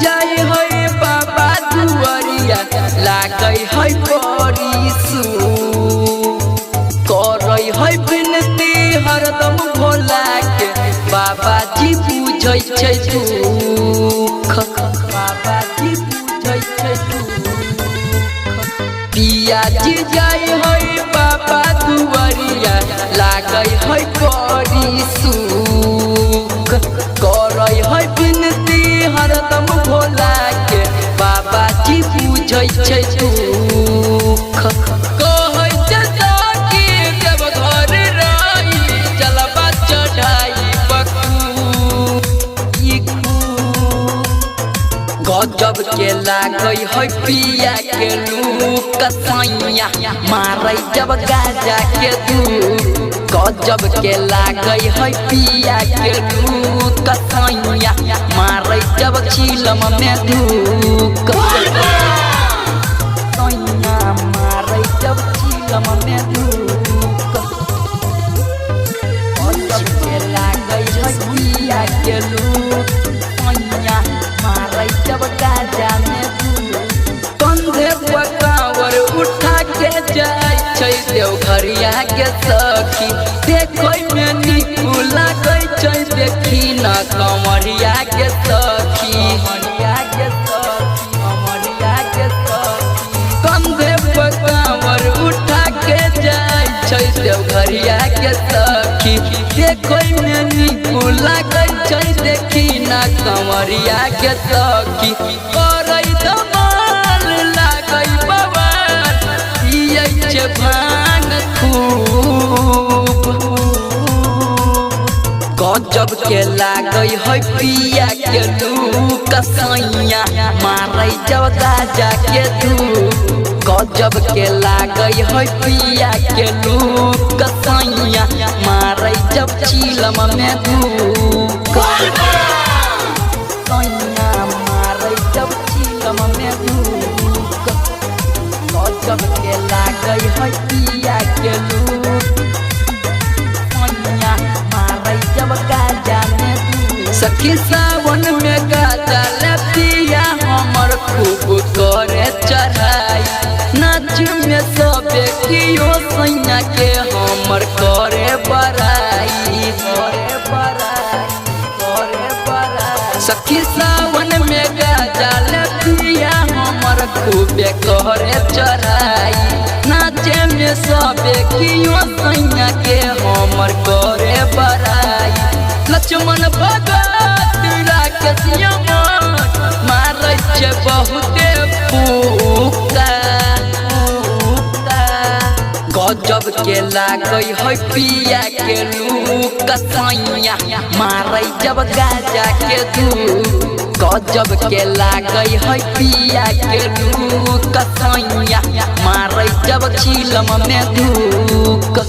जाए है बाबा दुआरिया लागै है परिसु करै है बिनती हरदम भोला के बाबा जी बुझै छै दुख बाबा जी बुझै छै दुख पिया जी जाए है बाबा दुआरिया लागै है परिसु करै है बिनती हरदम भोला के बाबा जी बुझै छै दुख कहै छै कि जब घर रही जलवा चढ़ाई गजब के लागै है पिया के लूक सैया मारै जब गाजा के दूध गजब के लागै है पिया के लूक सैया मारै जब चिलम में धूक सैया मारै जब चिलम में धूक गजब के लागै है पिया के लूक सैया मारै जब गाजा में धूक कंधे पर कांवर उठा के जाय छै देवघरिया के सखी देखै में नीक लागै छै देखी ना कमरिया के सखी कमरिया के सखी कमरिया के सखी कंधे पर कांवर उठा के जाय छै देवघरिया के सखी देखै में नीक लागै छै देखी ना कमरिया के सखी करै धमाल लागै बवाल पियै छै भांग खूब गजब के लागै है पिया के लूक सैया मारै जब गाजा के धूप गजब के लागै है पिया के लूक सैया मारै जब चिलम में धूप सैया मारै जब चिलम में धूप गजब के लागै है पिया के लूक सैया मारै जब गाजा में धूप सखी सावन में गाजा ले पिया हमर खूब करे चढ़ाई नाच में सबे कियो सैया के हमर करे बड़ाई करे बड़ाई करे बड़ाई सखी सावन में गाजा ले पिया हमर खूब करे चढ़ाई नाचे में सबे कियो सैया के हमर करे बड़ाई लक्ष्मण भगत राकेश मारै छै बहुते फूका गजब के लागै है पिया के लूक सैया मारै जब गाजा के धूप गजब के लागै है पिया के लूक सैया मारै जब चिलम में धूक।